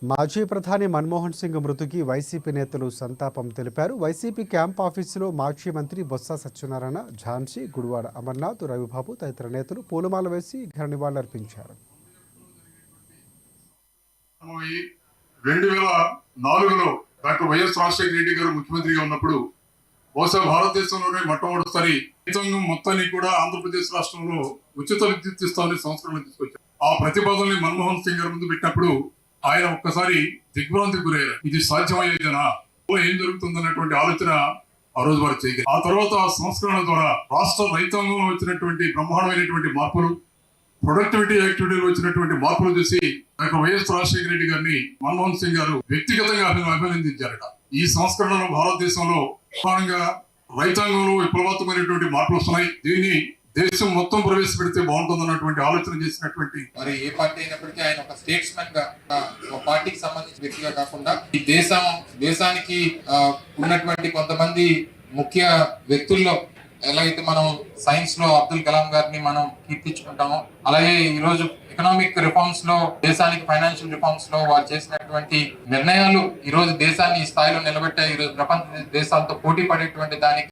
మాజీ ప్రధాని మన్మోహన్ సింగ్ మృతికి వైసీపీ నేతలు సంతాపం తెలిపారు. వైసీపీ క్యాంప్ ఆఫీసులో మాజీ మంత్రి బొత్స సత్యనారాయణ, ఝాన్సీ, గుడివాడ అమర్నాథ్, రవిబాబు తదితర నేతలు పూలమాల వేసి ఘన నివాళులర్పించారు. 2004లో డాక్టర్ వైఎస్ రాజశేఖర రెడ్డి గారు ముఖ్యమంత్రిగా ఉన్నప్పుడు బహుశా భారతదేశంలోనే మొట్టమొదటిసారి రైతాంగం మొత్తాన్ని కూడా ఆంధ్రప్రదేశ్ రాష్ట్రంలో ఉచిత విద్యుత్ ఇస్తామని సంస్కరణ తీసుకొచ్చారు. ఆ ప్రతిపాదనని మన్మోహన్ సింగ్ గారి ముందు పెట్టినప్పుడు ఆయన ఒక్కసారి దిగ్భ్రాంతికి గురయ్యారు. ఇది సాధ్యమయ్యేదేనా, ఏం జరుగుతుందన్నటువంటి ఆలోచన ఆ రోజు వారు చేయగలరు. ఆ తర్వాత ఆ సంస్కరణ ద్వారా రాష్ట్ర రైతాంగంలో వచ్చినటువంటి బ్రహ్మాండమైనటువంటి మార్పులు, ప్రొడక్టివిటీ యాక్టివిటీలో వచ్చినటువంటి మార్పులు చూసి డాక్టర్ వైఎస్ రాజశేఖర రెడ్డి గారిని మన్మోహన్ సింగ్ గారు వ్యక్తిగతంగా అభినందించారట. ఈ సంస్కరణలో భారతదేశంలో ప్రధానంగా రైతాంగంలో విప్లవాత్మకమైనటువంటి మార్పులు వస్తున్నాయి. దీన్ని దేశం మొత్తం ప్రవేశపెడితే బాగుంటుందన్నటువంటి ఆలోచన చేసినటువంటి మరి ఏ పార్టీ అయినప్పటికీ ఆయన ఒక స్టేట్స్మెన్ గా, ఒక పార్టీకి సంబంధించిన వ్యక్తిగా కాకుండా ఈ దేశానికి ఉన్నటువంటి కొంతమంది ముఖ్య వ్యక్తుల్లో ఎలాగైతే మనం సైన్స్ లో అబ్దుల్ కలాం గారిని మనం కీర్తించుకుంటామో, అలాగే ఈ రోజు ఎకనామిక్ రిఫార్మ్స్ లో, దేశానికి ఫైనాన్షియల్ రిఫార్మ్స్ లో వారు చేసినటువంటి నిర్ణయాలు ఈ రోజు దేశాన్ని ఈ స్థాయిలో నిలబెట్టే, ఈ రోజు ప్రపంచ దేశాలతో పోటీ పడేటువంటి దానికి